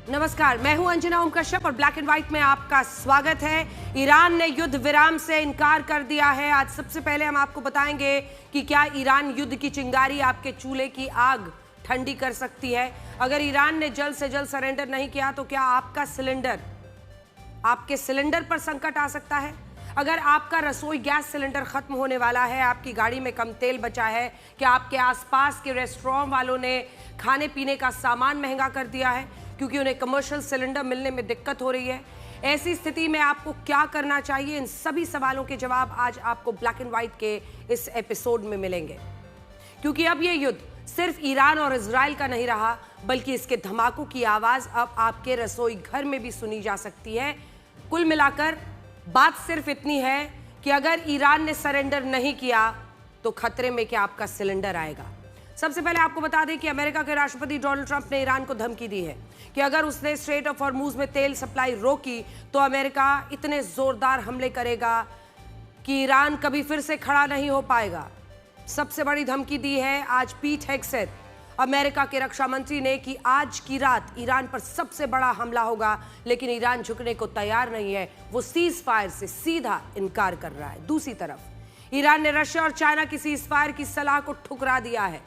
नमस्कार, मैं हूं अंजना ओम कश्यप और ब्लैक एंड व्हाइट में आपका स्वागत है। ईरान ने युद्ध विराम से इनकार कर दिया है। आज सबसे पहले हम आपको बताएंगे कि क्या ईरान युद्ध की चिंगारी आपके चूल्हे की आग ठंडी कर सकती है। अगर ईरान ने जल्द से जल्द सरेंडर नहीं किया तो क्या आपके सिलेंडर पर संकट आ सकता है। अगर आपका रसोई गैस सिलेंडर खत्म होने वाला है, आपकी गाड़ी में कम तेल बचा है, क्या आपके आसपास के रेस्टोरेंट वालों ने खाने पीने का सामान महंगा कर दिया है क्योंकि उन्हें कमर्शियल सिलेंडर मिलने में दिक्कत हो रही है। ऐसी स्थिति में आपको क्या करना चाहिए, इन सभी सवालों के जवाब आज आपको ब्लैक एंड व्हाइट के इस एपिसोड में मिलेंगे। क्योंकि अब ये युद्ध सिर्फ ईरान और इजराइल का नहीं रहा, बल्कि इसके धमाकों की आवाज अब आपके रसोई घर में भी सुनी जा सकती है। कुल मिलाकर बात सिर्फ इतनी है कि अगर ईरान ने सरेंडर नहीं किया तो खतरे में क्या आपका सिलेंडर आएगा। सबसे पहले आपको बता दें कि अमेरिका के राष्ट्रपति डोनाल्ड ट्रंप ने ईरान को धमकी दी है कि अगर उसने स्ट्रेट ऑफ हॉर्मूज में तेल सप्लाई रोकी तो अमेरिका इतने जोरदार हमले करेगा कि ईरान कभी फिर से खड़ा नहीं हो पाएगा। सबसे बड़ी धमकी दी है आज पीट हेगसेथ, अमेरिका के रक्षा मंत्री ने, कि आज की रात ईरान पर सबसे बड़ा हमला होगा, लेकिन ईरान झुकने को तैयार नहीं है। वो सीज फायर से सीधा इनकार कर रहा है। दूसरी तरफ ईरान ने रशिया और चाइना की सीज फायर की सलाह को ठुकरा दिया है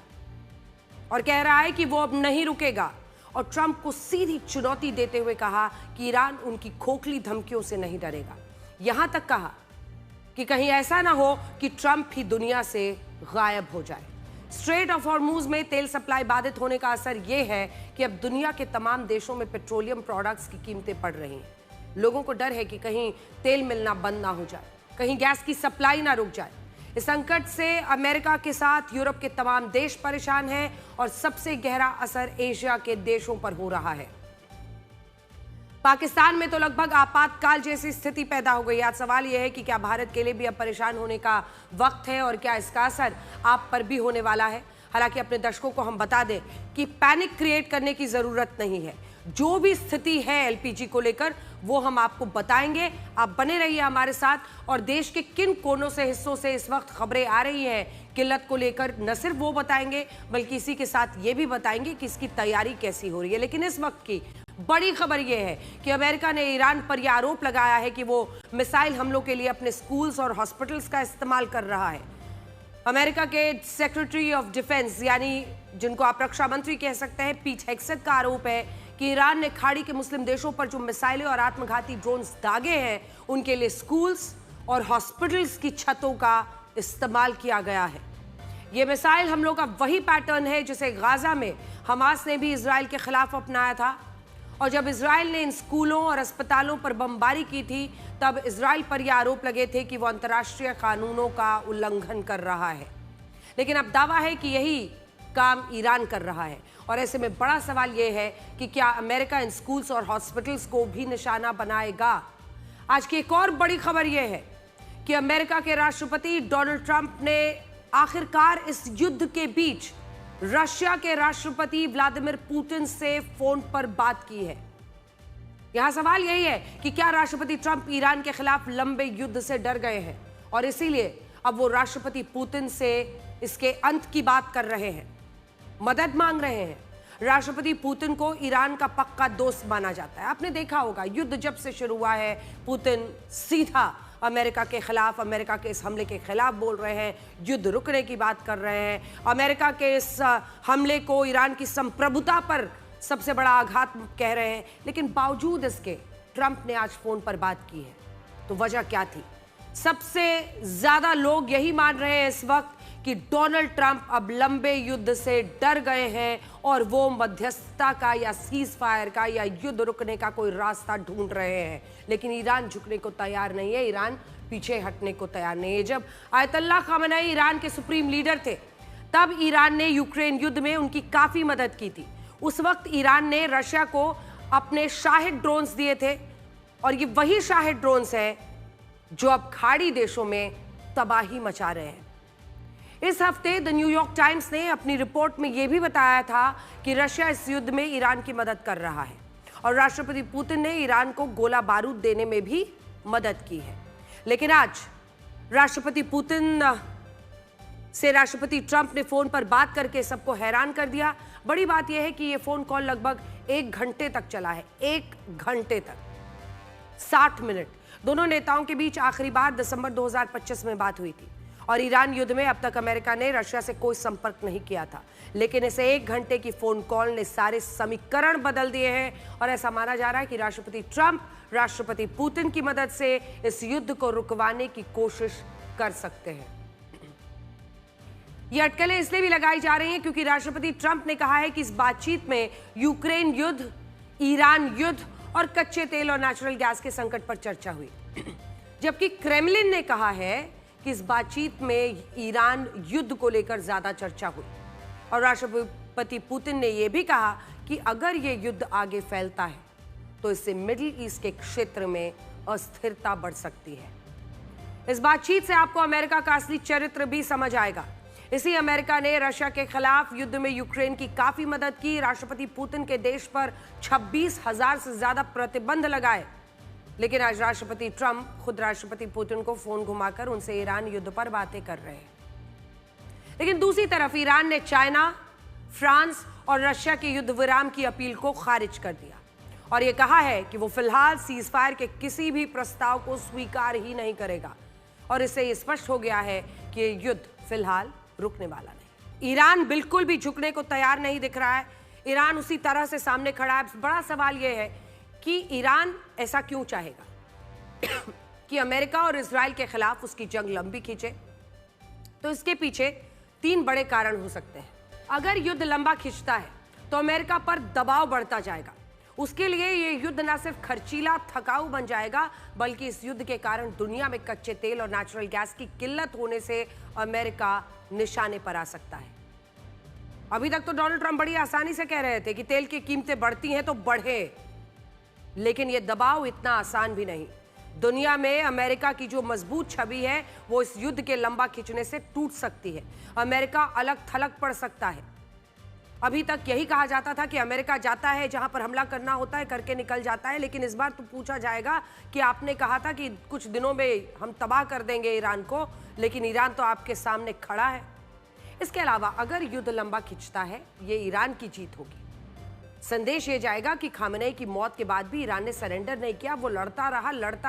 और कह रहा है कि वो अब नहीं रुकेगा, और ट्रंप को सीधी चुनौती देते हुए कहा कि ईरान उनकी खोखली धमकियों से नहीं डरेगा। यहां तक कहा कि कहीं ऐसा ना हो कि ट्रंप ही दुनिया से गायब हो जाए। स्ट्रेट ऑफ हॉर्मूज में तेल सप्लाई बाधित होने का असर यह है कि अब दुनिया के तमाम देशों में पेट्रोलियम प्रोडक्ट्स की कीमतें बढ़ रही हैं। लोगों को डर है कि कहीं तेल मिलना बंद ना हो जाए, कहीं गैस की सप्लाई ना रुक जाए। इस संकट से अमेरिका के साथ यूरोप के तमाम देश परेशान हैं और सबसे गहरा असर एशिया के देशों पर हो रहा है। पाकिस्तान में तो लगभग आपातकाल जैसी स्थिति पैदा हो गई। आज सवाल यह है कि क्या भारत के लिए भी अब परेशान होने का वक्त है और क्या इसका असर आप पर भी होने वाला है। हालांकि अपने दर्शकों को हम बता दें कि पैनिक क्रिएट करने की जरूरत नहीं है। जो भी स्थिति है एलपीजी को लेकर वो हम आपको बताएंगे। आप बने रहिए हमारे साथ। और देश के किन कोनों से, हिस्सों से इस वक्त खबरें आ रही हैं किल्लत को लेकर, न सिर्फ वो बताएंगे बल्कि इसी के साथ ये भी बताएंगे कि इसकी तैयारी कैसी हो रही है। लेकिन इस वक्त की बड़ी खबर यह है कि अमेरिका ने ईरान पर यह आरोप लगाया है कि वो मिसाइल हमलों के लिए अपने स्कूल्स और हॉस्पिटल्स का इस्तेमाल कर रहा है। अमेरिका के सेक्रेटरी ऑफ डिफेंस, यानी जिनको आप रक्षा मंत्री कह सकते हैं, पीट हेगसेथ का आरोप है कि ईरान ने खाड़ी के मुस्लिम देशों पर जो मिसाइलें और आत्मघाती ड्रोन्स दागे हैं उनके लिए स्कूल्स और हॉस्पिटल्स की छतों का इस्तेमाल किया गया है। ये मिसाइल हमलों का वही पैटर्न है जिसे गाजा में हमास ने भी इजराइल के खिलाफ अपनाया था। और जब इजराइल ने इन स्कूलों और अस्पतालों पर बमबारी की थी तब इजराइल पर यह आरोप लगे थे कि वो अंतर्राष्ट्रीय कानूनों का उल्लंघन कर रहा है। लेकिन अब दावा है कि यही काम ईरान कर रहा है। और ऐसे में बड़ा सवाल यह है कि क्या अमेरिका इन स्कूल्स और हॉस्पिटल्स को भी निशाना बनाएगा। आज की एक और बड़ी खबर यह है कि अमेरिका के राष्ट्रपति डोनाल्ड ट्रंप ने आखिरकार इस युद्ध के बीच रशिया के राष्ट्रपति व्लादिमीर पुतिन से फोन पर बात की है। यहां सवाल यही है कि क्या राष्ट्रपति ट्रंप ईरान के खिलाफ लंबे युद्ध से डर गए हैं और इसीलिए अब वो राष्ट्रपति पुतिन से इसके अंत की बात कर रहे हैं, मदद मांग रहे हैं। राष्ट्रपति पुतिन को ईरान का पक्का दोस्त माना जाता है। आपने देखा होगा युद्ध जब से शुरू हुआ है पुतिन सीधा अमेरिका के खिलाफ, अमेरिका के इस हमले के खिलाफ बोल रहे हैं, युद्ध रुकने की बात कर रहे हैं। अमेरिका के इस हमले को ईरान की संप्रभुता पर सबसे बड़ा आघात कह रहे हैं। लेकिन बावजूद इसके ट्रंप ने आज फोन पर बात की है। तो वजह क्या थी? सबसे ज्यादा लोग यही मान रहे हैं इस वक्त कि डोनाल्ड ट्रंप अब लंबे युद्ध से डर गए हैं और वो मध्यस्थता का या सीज फायर का या युद्ध रुकने का कोई रास्ता ढूंढ रहे हैं। लेकिन ईरान झुकने को तैयार नहीं है, ईरान पीछे हटने को तैयार नहीं है। जब आयतुल्लाह खामेनी ईरान के सुप्रीम लीडर थे तब ईरान ने यूक्रेन युद्ध में उनकी काफी मदद की थी। उस वक्त ईरान ने रशिया को अपने शाहिद ड्रोन्स दिए थे और ये वही शाहिद ड्रोन्स हैं जो अब खाड़ी देशों में तबाही मचा रहे हैं। इस हफ्ते द न्यूयॉर्क टाइम्स ने अपनी रिपोर्ट में यह भी बताया था कि रशिया इस युद्ध में ईरान की मदद कर रहा है और राष्ट्रपति पुतिन ने ईरान को गोला बारूद देने में भी मदद की है। लेकिन आज राष्ट्रपति पुतिन से राष्ट्रपति ट्रंप ने फोन पर बात करके सबको हैरान कर दिया। बड़ी बात यह है कि यह फोन कॉल लगभग 1 घंटे तक चला है, 1 घंटे तक 60 मिनट। दोनों नेताओं के बीच आखिरी बार दिसंबर 2025 में बात हुई थी और ईरान युद्ध में अब तक अमेरिका ने रशिया से कोई संपर्क नहीं किया था, लेकिन इस 1 घंटे की फोन कॉल ने सारे समीकरण बदल दिए हैं और ऐसा माना जा रहा है कि राष्ट्रपति ट्रंप राष्ट्रपति पुतिन की मदद से इस युद्ध को रुकवाने की कोशिश कर सकते हैं। ये अटकलें इसलिए भी लगाई जा रही हैं क्योंकि राष्ट्रपति ट्रंप ने कहा है कि इस बातचीत में यूक्रेन युद्ध, ईरान युद्ध और कच्चे तेल और नेचुरल गैस के संकट पर चर्चा हुई, जबकि क्रेमलिन ने कहा है कि इस बातचीत में ईरान युद्ध को लेकर ज्यादा चर्चा हुई और राष्ट्रपति पुतिन ने यह भी कहा कि अगर यह युद्ध आगे फैलता है तो इससे मिडिल ईस्ट के क्षेत्र में अस्थिरता बढ़ सकती है। इस बातचीत से आपको अमेरिका का असली चरित्र भी समझ आएगा। इसी अमेरिका ने रशिया के खिलाफ युद्ध में यूक्रेन की काफी मदद की। राष्ट्रपति पुतिन के देश पर 26,000 से ज्यादा प्रतिबंध लगाए, लेकिन आज राष्ट्रपति ट्रंप खुद राष्ट्रपति पुतिन को फोन घुमाकर उनसे ईरान युद्ध पर बातें कर रहे हैं। लेकिन दूसरी तरफ ईरान ने चाइना, फ्रांस और रशिया के युद्ध विराम की अपील को खारिज कर दिया और यह कहा है कि वो फिलहाल सीज फायर के किसी भी प्रस्ताव को स्वीकार ही नहीं करेगा और इससे यह स्पष्ट हो गया है कि यह युद्ध फिलहाल रुकने वाला नहीं। ईरान बिल्कुल भी झुकने को तैयार नहीं दिख रहा है। ईरान उसी तरह से सामने खड़ा है। बड़ा सवाल यह है कि ईरान ऐसा क्यों चाहेगा कि अमेरिका और इजराइल के खिलाफ उसकी जंग लंबी खींचे। तो इसके पीछे 3 बड़े कारण हो सकते हैं। अगर युद्ध लंबा खिंचता है तो अमेरिका पर दबाव बढ़ता जाएगा। उसके लिए यह युद्ध न सिर्फ खर्चीला, थकाऊ बन जाएगा, बल्कि इस युद्ध के कारण दुनिया में कच्चे तेल और नेचुरल गैस की किल्लत होने से अमेरिका निशाने पर आ सकता है। अभी तक तो डोनाल्ड ट्रंप बड़ी आसानी से कह रहे थे कि तेल की कीमतें बढ़ती हैं तो बढ़े, लेकिन यह दबाव इतना आसान भी नहीं। दुनिया में अमेरिका की जो मजबूत छवि है वो इस युद्ध के लंबा खिंचने से टूट सकती है। अमेरिका अलग थलग पड़ सकता है। अभी तक यही कहा जाता था कि अमेरिका जाता है जहां पर हमला करना होता है, करके निकल जाता है, लेकिन इस बार तो पूछा जाएगा कि आपने कहा था कि कुछ दिनों में हम तबाह कर देंगे ईरान को, लेकिन ईरान तो आपके सामने खड़ा है। इसके अलावा अगर युद्ध लंबा खिंचता है, ये ईरान की जीत होगी। संदेश ये जाएगा कि खामेनेई की मौत के बाद भी ईरान ने सरेंडर नहीं किया, वो लड़ता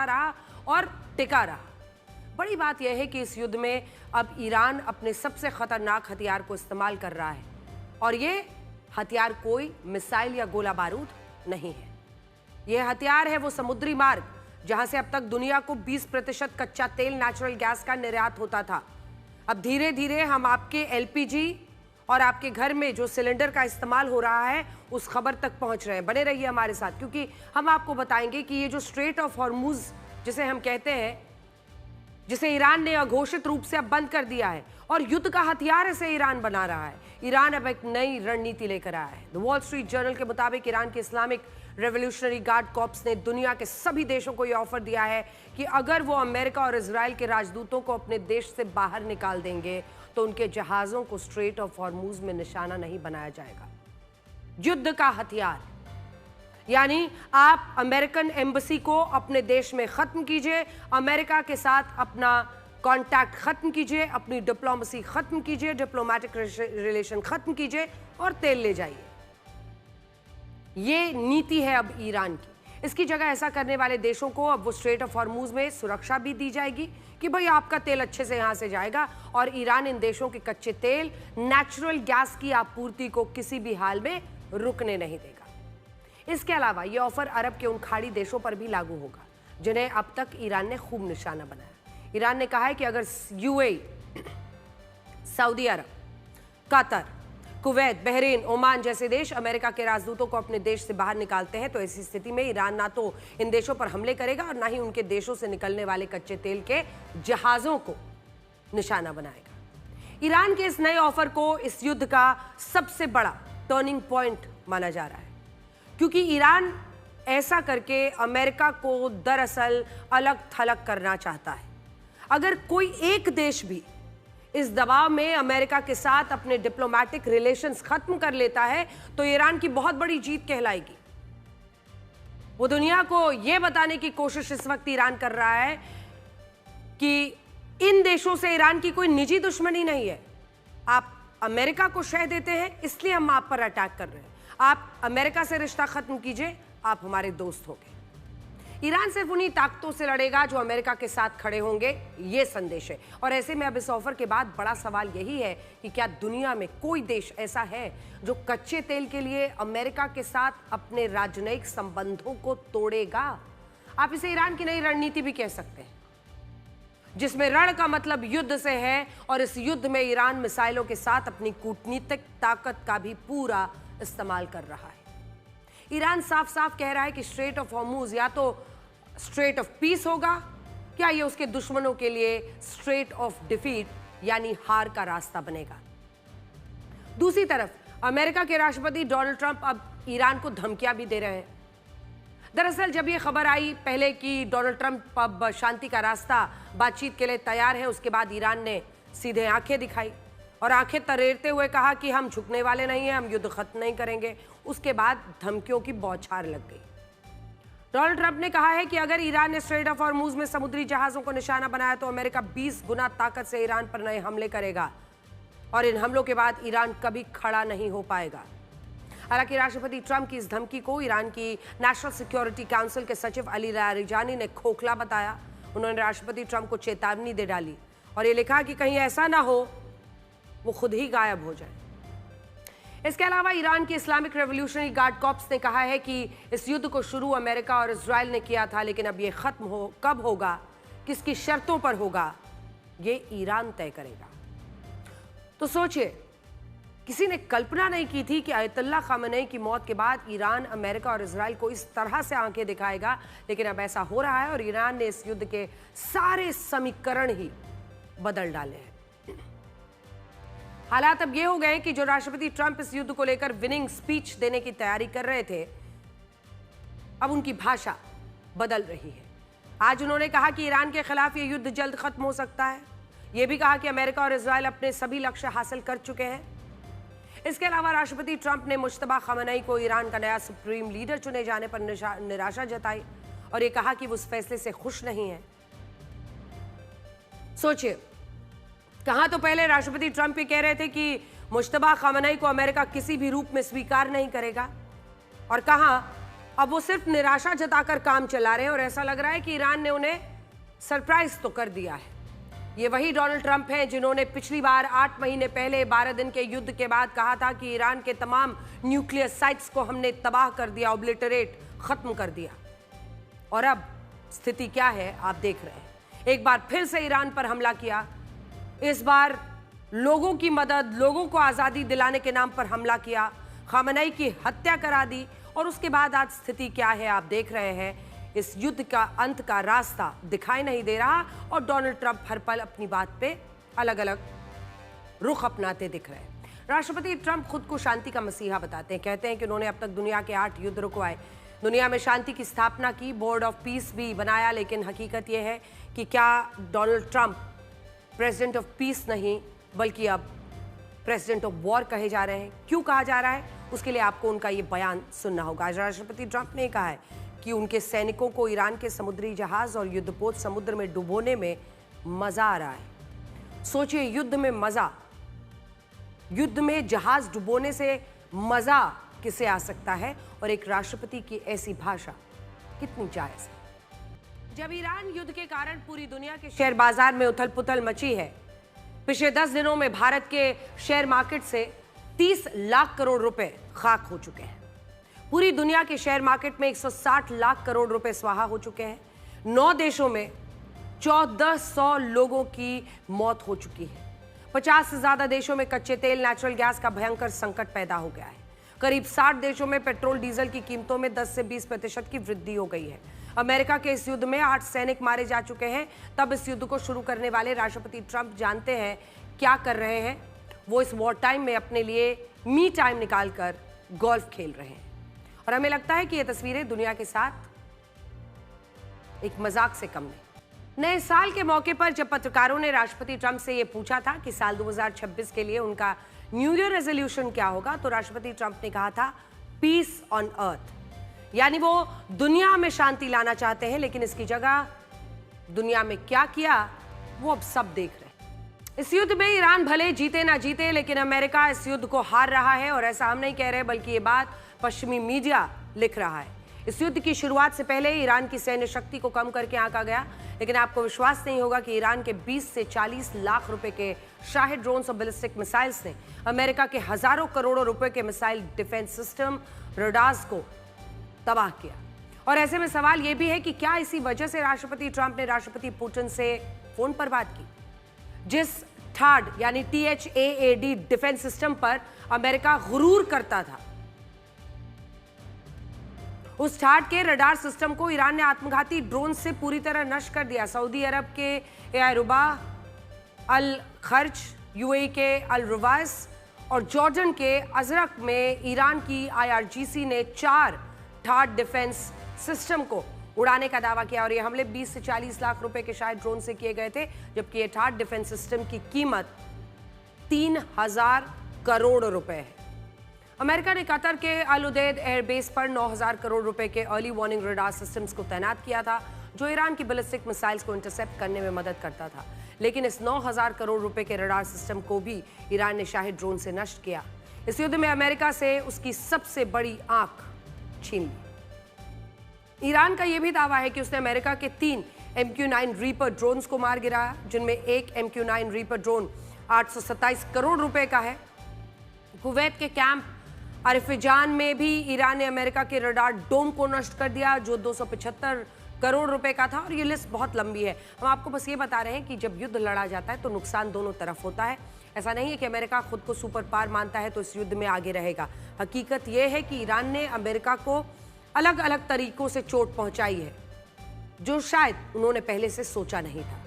रहा और टिका रहा। बड़ी बात यह है कि इस युद्ध में अब ईरान अपने सबसे खतरनाक हथियार को इस्तेमाल कर रहा है और ये हथियार कोई मिसाइल या गोला बारूद नहीं है। यह हथियार है वो समुद्री मार्ग जहां से अब तक दुनिया को 20% कच्चा तेल, नेचुरल गैस का निर्यात होता था। अब धीरे धीरे हम आपके LPG और आपके घर में जो सिलेंडर का इस्तेमाल हो रहा है उस खबर तक पहुंच रहे हैं। बने रहिए हमारे साथ, क्योंकि हम आपको बताएंगे कि ये जो स्ट्रेट ऑफ हॉर्मुज जिसे हम कहते हैं, जिसे ईरान ने अघोषित रूप से अब बंद कर दिया है और युद्ध का हथियार इसे ईरान बना रहा है। ईरान अब एक नई रणनीति लेकर आया है। द वॉल स्ट्रीट जर्नल के मुताबिक ईरान के इस्लामिक रेवोल्यूशनरी गार्ड कॉर्प्स ने दुनिया के सभी देशों को यह ऑफर दिया है कि अगर वो अमेरिका और इजराइल के राजदूतों को अपने देश से बाहर निकाल देंगे तो उनके जहाजों को स्ट्रेट ऑफ हॉर्मुज में निशाना नहीं बनाया जाएगा। युद्ध का हथियार यानी आप अमेरिकन एम्बेसी को अपने देश में खत्म कीजिए, अमेरिका के साथ अपना कांटेक्ट खत्म कीजिए, अपनी डिप्लोमेसी खत्म कीजिए, डिप्लोमेटिक रिलेशन खत्म कीजिए और तेल ले जाइए। ये नीति है अब ईरान की। इसकी जगह ऐसा करने वाले देशों को अब वो स्ट्रेट ऑफ हॉर्मुज में सुरक्षा भी दी जाएगी कि भाई आपका तेल अच्छे से यहां से जाएगा और ईरान इन देशों के कच्चे तेल, नेचुरल गैस की आपूर्ति को किसी भी हाल में रुकने नहीं देगा। इसके अलावा यह ऑफर अरब के उन खाड़ी देशों पर भी लागू होगा जिन्हें अब तक ईरान ने खूब निशाना बनाया। ईरान ने कहा है कि अगर UAE, सऊदी अरब, कतर, कुवैत, बहरीन, ओमान जैसे देश अमेरिका के राजदूतों को अपने देश से बाहर निकालते हैं तो ऐसी स्थिति में ईरान ना तो इन देशों पर हमले करेगा और ना ही उनके देशों से निकलने वाले कच्चे तेल के जहाजों को निशाना बनाएगा। ईरान के इस नए ऑफर को इस युद्ध का सबसे बड़ा टर्निंग पॉइंट माना जा रहा है, क्योंकि ईरान ऐसा करके अमेरिका को दरअसल अलग थलग करना चाहता है। अगर कोई एक देश भी इस दबाव में अमेरिका के साथ अपने डिप्लोमेटिक रिलेशंस खत्म कर लेता है तो ईरान की बहुत बड़ी जीत कहलाएगी। वो दुनिया को यह बताने की कोशिश इस वक्त ईरान कर रहा है कि इन देशों से ईरान की कोई निजी दुश्मनी नहीं है। आप अमेरिका को शह देते हैं, इसलिए हम आप पर अटैक कर रहे हैं। आप अमेरिका से रिश्ता खत्म कीजिए, आप हमारे दोस्त होंगे। ईरान सिर्फ उन्हीं ताकतों से लड़ेगा जो अमेरिका के साथ खड़े होंगे, ये संदेश है। और ऐसे में अब इस ऑफर के बाद बड़ा सवाल यही है कि क्या दुनिया में कोई देश ऐसा है जो कच्चे तेल के लिए अमेरिका के साथ अपने राजनयिक संबंधों को तोड़ेगा? आप इसे ईरान की नई रणनीति भी कह सकते हैं, जिसमें रण का मतलब युद्ध से है, और इस युद्ध में ईरान मिसाइलों के साथ अपनी कूटनीतिक ताकत का भी पूरा इस्तेमाल कर रहा है। ईरान साफ साफ कह रहा है कि स्ट्रेट ऑफ हॉर्मूज या तो स्ट्रेट ऑफ पीस होगा, या ये उसके दुश्मनों के लिए स्ट्रेट ऑफ डिफीट यानी हार का रास्ता बनेगा। दूसरी तरफ अमेरिका के राष्ट्रपति डोनाल्ड ट्रंप अब ईरान को धमकियां भी दे रहे हैं। दरअसल जब ये खबर आई पहले कि डोनाल्ड ट्रंप अब शांति का रास्ता बातचीत के लिए तैयार है, उसके बाद ईरान ने सीधे आंखें दिखाई और आंखें तरेरते हुए कहा कि हम झुकने वाले नहीं हैं, हम युद्ध खत्म नहीं करेंगे। उसके बाद धमकियों की बौछार लग गई। डोनाल्ड ट्रंप ने कहा है कि अगर ईरान ने स्ट्रेट ऑफ हॉर्मूज में समुद्री जहाजों को निशाना बनाया तो अमेरिका 20 गुना ताकत से ईरान पर नए हमले करेगा, और इन हमलों के बाद ईरान कभी खड़ा नहीं हो पाएगा। हालांकि राष्ट्रपति ट्रंप की इस धमकी को ईरान की नेशनल सिक्योरिटी काउंसिल के सचिव अली लारिजानी ने खोखला बताया। उन्होंने राष्ट्रपति ट्रंप को चेतावनी दे डाली और ये लिखा कि कहीं ऐसा ना हो वो खुद ही गायब हो जाए। इसके अलावा ईरान की इस्लामिक रेवोल्यूशनरी गार्ड कॉर्प्स ने कहा है कि इस युद्ध को शुरू अमेरिका और इजराइल ने किया था, लेकिन अब ये खत्म कब होगा, किसकी शर्तों पर होगा, ये ईरान तय करेगा। तो सोचिए, किसी ने कल्पना नहीं की थी कि अयतुल्ला खामेनी की मौत के बाद ईरान अमेरिका और इजराइल को इस तरह से आंखें दिखाएगा, लेकिन अब ऐसा हो रहा है और ईरान ने इस युद्ध के सारे समीकरण ही बदल डाले हैं। हालात अब ये हो गए कि जो राष्ट्रपति ट्रंप इस युद्ध को लेकर विनिंग स्पीच देने की तैयारी कर रहे थे, अब उनकी भाषा बदल रही है। आज उन्होंने कहा कि ईरान के खिलाफ ये युद्ध जल्द खत्म हो सकता है। यह भी कहा कि अमेरिका और इजराइल अपने सभी लक्ष्य हासिल कर चुके हैं। इसके अलावा राष्ट्रपति ट्रंप ने मुश्तबा खामेनी को ईरान का नया सुप्रीम लीडर चुने जाने पर निराशा जताई और ये कहा कि वो उस फैसले से खुश नहीं है। सोचिए, कहा तो पहले राष्ट्रपति ट्रंप ये कह रहे थे कि मुश्तबा खामेनी को अमेरिका किसी भी रूप में स्वीकार नहीं करेगा, और कहा अब वो सिर्फ निराशा जताकर काम चला रहे हैं और ऐसा लग रहा है कि ईरान ने उन्हें सरप्राइज तो कर दिया है। ये वही डोनाल्ड ट्रंप हैं जिन्होंने पिछली बार 8 महीने पहले 12 दिन के युद्ध के बाद कहा था कि ईरान के तमाम न्यूक्लियर साइट्स को हमने तबाह कर दिया, ओब्लिटरेट, खत्म कर दिया। और अब स्थिति क्या है आप देख रहे हैं। एक बार फिर से ईरान पर हमला किया, इस बार लोगों की मदद, लोगों को आज़ादी दिलाने के नाम पर हमला किया, खामेनी की हत्या करा दी, और उसके बाद आज स्थिति क्या है आप देख रहे हैं। इस युद्ध का अंत का रास्ता दिखाई नहीं दे रहा और डोनाल्ड ट्रंप हर पल अपनी बात पे अलग अलग रुख अपनाते दिख रहे हैं। राष्ट्रपति ट्रंप खुद को शांति का मसीहा बताते हैं। कहते हैं कि उन्होंने अब तक दुनिया के 8 युद्ध रुकवाए, दुनिया में शांति की स्थापना की, बोर्ड ऑफ पीस भी बनाया, लेकिन हकीकत यह है कि क्या Donald Trump president of peace नहीं बल्कि अब प्रेसिडेंट ऑफ वॉर कहे जा रहे हैं। क्यों कहा जा रहा है, उसके लिए आपको उनका ये बयान सुनना होगा। आज राष्ट्रपति ट्रंप ने कहा है कि उनके सैनिकों को ईरान के समुद्री जहाज और युद्धपोत समुद्र में डुबोने में मजा आ रहा है। सोचिए, युद्ध में मजा, युद्ध में जहाज डुबोने से मजा किसे आ सकता है, और एक राष्ट्रपति की ऐसी भाषा कितनी जायज है। जब ईरान युद्ध के कारण पूरी दुनिया के शेयर बाजार में उथल पुथल मची है, पिछले 10 दिनों में भारत के शेयर मार्केट से 30 लाख करोड़ रुपए खाक हो चुके हैं। पूरी दुनिया के शेयर मार्केट में 160 लाख करोड़ रुपए स्वाहा हो चुके हैं। 9 देशों में 1400 लोगों की मौत हो चुकी है। 50 से ज्यादा देशों में कच्चे तेल, नेचुरल गैस का भयंकर संकट पैदा हो गया है। करीब 60 देशों में पेट्रोल डीजल की कीमतों में 10 से 20% की वृद्धि हो गई है। अमेरिका के इस युद्ध में 8 सैनिक मारे जा चुके हैं। तब इस युद्ध को शुरू करने वाले राष्ट्रपति ट्रंप जानते हैं क्या कर रहे हैं। वो इस वॉर टाइम में अपने लिए मी टाइम निकालकर गोल्फ खेल रहे हैं, और हमें लगता है कि ये तस्वीरें दुनिया के साथ एक मजाक से कम नहीं। नए साल के मौके पर जब पत्रकारों ने राष्ट्रपति ट्रंप से ये पूछा था कि साल 2026 के लिए उनका न्यू ईयर रेजोल्यूशन क्या होगा, तो राष्ट्रपति ट्रंप ने कहा था पीस ऑन अर्थ, यानी वो दुनिया में शांति लाना चाहते हैं, लेकिन इसकी जगह दुनिया में क्या किया वो अब सब देख रहे हैं। इस युद्ध में ईरान भले जीते ना जीते, लेकिन अमेरिका इस युद्ध को हार रहा है। और ऐसा हम नहीं कह रहे, बल्कि ये बात पश्चिमी मीडिया लिख रहा है। इस युद्ध की शुरुआत से पहले ईरान की सैन्य शक्ति को कम करके आंका गया, लेकिन आपको विश्वास नहीं होगा कि ईरान के 20 से 40 लाख रुपए के शाहिद ड्रोन्स और बैलिस्टिक मिसाइल्स ने अमेरिका के हजारों करोड़ों रुपए के मिसाइल डिफेंस सिस्टम रडार्स को तबाह किया। और ऐसे में सवाल यह भी है कि क्या इसी वजह से राष्ट्रपति ट्रंप ने राष्ट्रपति पुतिन से फोन पर बात की? जिस THAAD यानी THAAD डिफेंस सिस्टम पर अमेरिका गुरूर करता था, उस THAAD के रडार सिस्टम को ईरान ने आत्मघाती ड्रोन से पूरी तरह नष्ट कर दिया। सऊदी अरब के एयरुबा, अल खर्ज, UAE के अल रुवाइस और जॉर्डन के अजरक में ईरान की IRGC ने 4 THAAD डिफेंस सिस्टम को उड़ाने का दावा किया। और ये हमले 20 से 40 लाख रुपए के शायद ड्रोन से किए गए थे, जबकि ये THAAD डिफेंस सिस्टम की कीमत 3000 करोड़ रुपए है। अमेरिका ने कतर के अल उदैद एयरबेस पर 9000 करोड़ रुपए के अर्ली वार्निंग रडार सिस्टम्स को तैनात किया था, जो ईरान की बैलिस्टिक मिसाइल्स को इंटरसेप्ट करने में मदद करता था। लेकिन इस 9000 करोड़ रुपए के रडार सिस्टम को भी ईरान ने शाहिद ड्रोन से नष्ट किया। इस युद्ध में अमेरिका से उसकी सबसे बड़ी आंख छीन ली। ईरान का यह भी दावा है कि उसने अमेरिका के 3 MQ-9 रीपर ड्रोन्स को मार गिराया, जिनमें एक MQ-9 रीपर ड्रोन 827 करोड़ रुपए का है। कुवैत के कैंप अरिफजान में भी ईरान ने अमेरिका के रडार डोम को नष्ट कर दिया, जो 275 करोड़ रुपए का था। और ये लिस्ट बहुत लंबी है। हम आपको बस ये बता रहे हैं कि जब युद्ध लड़ा जाता है तो नुकसान दोनों तरफ होता है। ऐसा नहीं है कि अमेरिका खुद को सुपर पावर मानता है तो इस युद्ध में आगे रहेगा। हकीकत यह है कि ईरान ने अमेरिका को अलग अलग तरीकों से चोट पहुंचाई है, जो शायद उन्होंने पहले से सोचा नहीं था।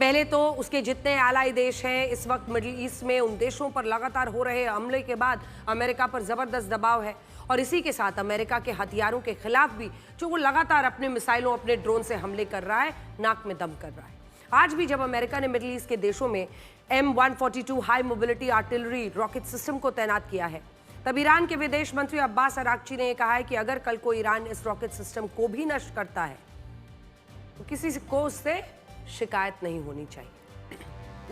पहले तो उसके जितने एलाई देश हैं इस वक्त मिडिल ईस्ट में, उन देशों पर लगातार हो रहे हमले के बाद अमेरिका पर जबरदस्त दबाव है। और इसी के साथ अमेरिका के हथियारों के खिलाफ भी, जो वो लगातार अपने मिसाइलों, अपने ड्रोन से हमले कर रहा है, नाक में दम कर रहा है। आज भी जब अमेरिका ने मिडिल ईस्ट के देशों में M142 high mobility artillery rocket system को तैनात किया है, तब ईरान के विदेश मंत्री अब्बास अराक्ची ने कहा है कि अगर कल को ईरान इस रॉकेट सिस्टम को भी नष्ट करता है तो किसी को उससे शिकायत नहीं होनी चाहिए।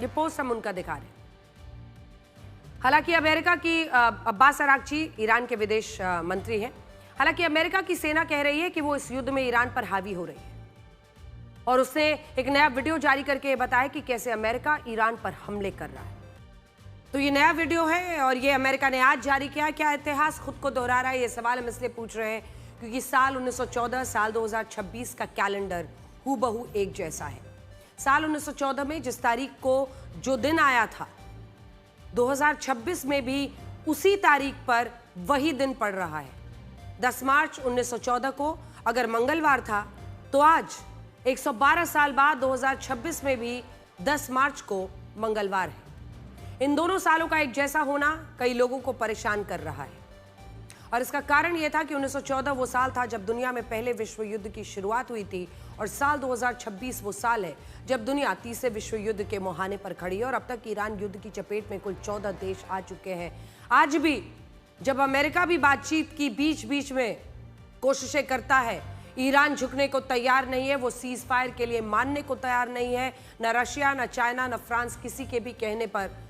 ये पोस्ट हम उनका दिखा रहे हैं। हालांकि अमेरिका की अब्बास अराक्ची ईरान के विदेश मंत्री हैं। हालांकि अमेरिका की सेना कह रही है कि वो इस युद्ध में ईरान पर हावी हो रही है, और उसने एक नया वीडियो जारी करके बताया कि कैसे अमेरिका ईरान पर हमले कर रहा है। तो ये नया वीडियो है और ये अमेरिका ने आज जारी किया। क्या इतिहास खुद को दोहरा रहा है? ये सवाल हम इसलिए पूछ रहे हैं क्योंकि साल 1914 साल 2026 का कैलेंडर हूबहू एक जैसा है। साल 1914 में जिस तारीख को जो दिन आया था, 2026 में भी उसी तारीख पर वही दिन पड़ रहा है। 10 मार्च 1914 को अगर मंगलवार था, तो आज 112 साल बाद 2026 में भी 10 मार्च को मंगलवार है। इन दोनों सालों का एक जैसा होना कई लोगों को परेशान कर रहा है, और इसका कारण यह था कि 1914 वो साल था जब दुनिया में पहले विश्व युद्ध की शुरुआत हुई थी, और साल 2026 वो साल है जब दुनिया तीसरे विश्व युद्ध के मुहाने पर खड़ी है। और अब तक ईरान युद्ध की चपेट में कुल 14 देश आ चुके हैं। आज भी जब अमेरिका भी बातचीत की बीच बीच में कोशिशें करता है, ईरान झुकने को तैयार नहीं है, वो सीज फायर के लिए मानने को तैयार नहीं है। न रशिया, न चाइना, न फ्रांस किसी के भी कहने पर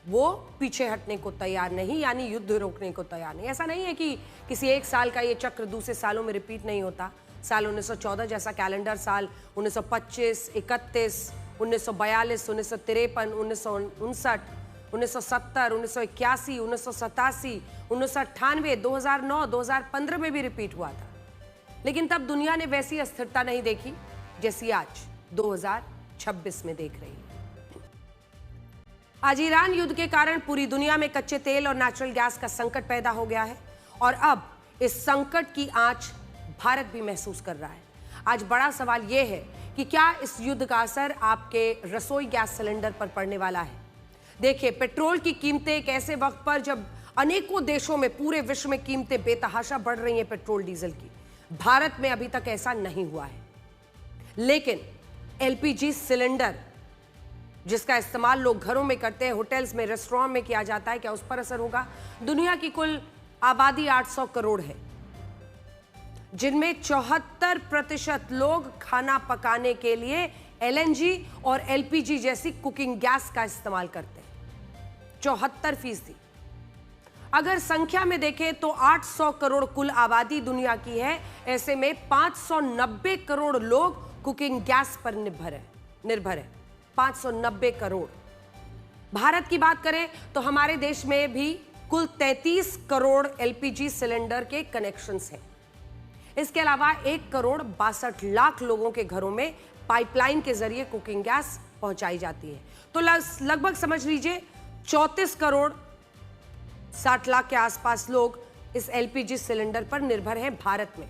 वो पीछे हटने को तैयार नहीं, यानी युद्ध रोकने को तैयार नहीं। ऐसा नहीं है कि किसी एक साल का ये चक्र दूसरे सालों में रिपीट नहीं होता। साल 1914 जैसा कैलेंडर साल 1925, 31, 1942, 1953, 1959, 1970, 1981, 1987, 1998, 2009, 2015 में भी रिपीट हुआ था। लेकिन तब दुनिया ने वैसी अस्थिरता नहीं देखी जैसी आज 2026 में देख रही है। आज ईरान युद्ध के कारण पूरी दुनिया में कच्चे तेल और नेचुरल गैस का संकट पैदा हो गया है, और अब इस संकट की आंच भारत भी महसूस कर रहा है। आज बड़ा सवाल यह है कि क्या इस युद्ध का असर आपके रसोई गैस सिलेंडर पर पड़ने वाला है। देखिए, पेट्रोल की कीमतें एक ऐसे वक्त पर जब अनेकों देशों में, पूरे विश्व में कीमतें बेतहाशा बढ़ रही हैं पेट्रोल डीजल की, भारत में अभी तक ऐसा नहीं हुआ है। लेकिन LPG सिलेंडर जिसका इस्तेमाल लोग घरों में करते हैं, होटल्स में, रेस्टोरेंट में किया जाता है, क्या उस पर असर होगा? दुनिया की कुल आबादी 800 करोड़ है, जिनमें 74% लोग खाना पकाने के लिए LNG और LPG जैसी कुकिंग गैस का इस्तेमाल करते हैं, 74%। अगर संख्या में देखें तो 800 करोड़ कुल आबादी दुनिया की है, ऐसे में 590 करोड़ लोग कुकिंग गैस पर निर्भर है। 590 करोड़। भारत की बात करें तो हमारे देश में भी कुल 33 करोड़ LPG सिलेंडर के कनेक्शंस हैं। इसके अलावा 1 करोड़ 62 लाख लोगों के घरों में पाइपलाइन के जरिए कुकिंग गैस पहुंचाई जाती है। तो लगभग समझ लीजिए 34 करोड़ 60 लाख के आसपास लोग इस LPG सिलेंडर पर निर्भर हैं भारत में,